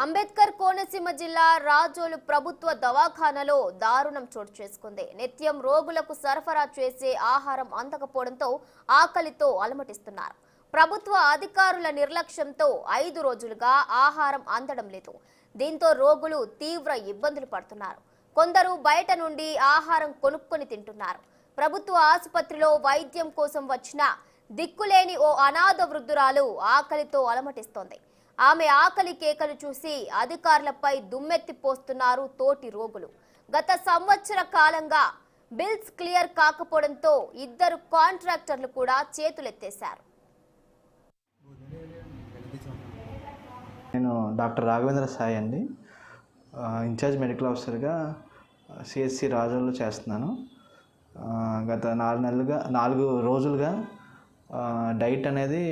అంబేద్కర్ కోనసీమ జిల్లా రాజోలు ప్రభుత్వ దవాఖానలో దారుణం చోటు చేసుకుంది. నిత్యం రోగులకు సరఫరా చేసే ఆహారం అందకపోవడంతో ఆకలితో అలమటిస్తున్నారు. ప్రభుత్వ అధికారుల నిర్లక్ష్యంతో 5 రోజులుగా ఆహారం అందడం లేదు. దీంతో రోగులు తీవ్ర ఇబ్బందులు పడుతున్నారు. కొందరు బయట నుండి ఆహారం కొనుక్కొని తింటున్నారు. ప్రభుత్వ ఆసుపత్రిలో వైద్యం కోసం వచ్చిన దిక్కులేని ఓ అనాథ వృద్ధురాలు ఆకలితో అలమటిస్తోంది. ఆమె ఆకలి కేకలు చూసి అధికారులపై దుమ్మెత్తి పోస్తున్నారు తోటి రోగులు. గత సంవత్సర కాలంగా బిల్స్ క్లియర్ కాకపోవడంతో 2 కాంట్రాక్టర్లు కూడా చేతులెత్తేశారు. నేను డాక్టర్ రాఘవేంద్ర సాయి అండి, ఇన్ఛార్జ్ మెడికల్ ఆఫీసర్గా సిఎస్సి రాజోల్లో చేస్తున్నాను. గత 4 రోజులుగా డైట్ అనేది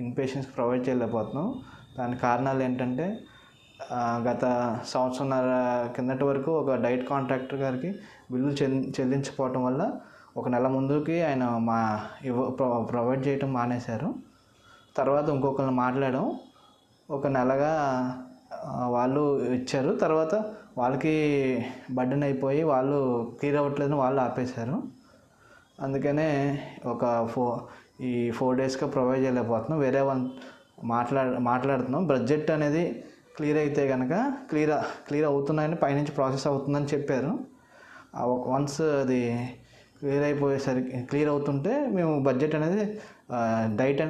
ఇన్పేషెంట్స్కి ప్రొవైడ్ చేయలేకపోతున్నాం. దాని కారణాలు ఏంటంటే గత సంవత్సరంన్నర కిందటి వరకు ఒక డైట్ కాంట్రాక్టర్ గారికి బిల్లులు చెల్లించకపోవటం వల్ల 1 నెల ముందుకి ఆయన ప్రొవైడ్ చేయటం మానేశారు. తర్వాత ఇంకొకరిని మాట్లాడడం, 1 నెలగా వాళ్ళు ఇచ్చారు. తర్వాత వాళ్ళకి బర్డెన్ అయిపోయి వాళ్ళు క్లియర్ అవ్వట్లేదని వాళ్ళు ఆపేశారు. అందుకనే ఈ 4 డేస్గా ప్రొవైడ్ చేయలేకపోతున్నాం. వేరే మాట్లాడుతున్నాం. బడ్జెట్ అనేది క్లియర్ అయితే కనుక క్లియర్ అవుతున్నాయని పైనుంచి ప్రాసెస్ అవుతుందని చెప్పారు. వన్స్ అది క్లియర్ అవుతుంటే మేము బడ్జెట్ అనేది డైట్ అనేది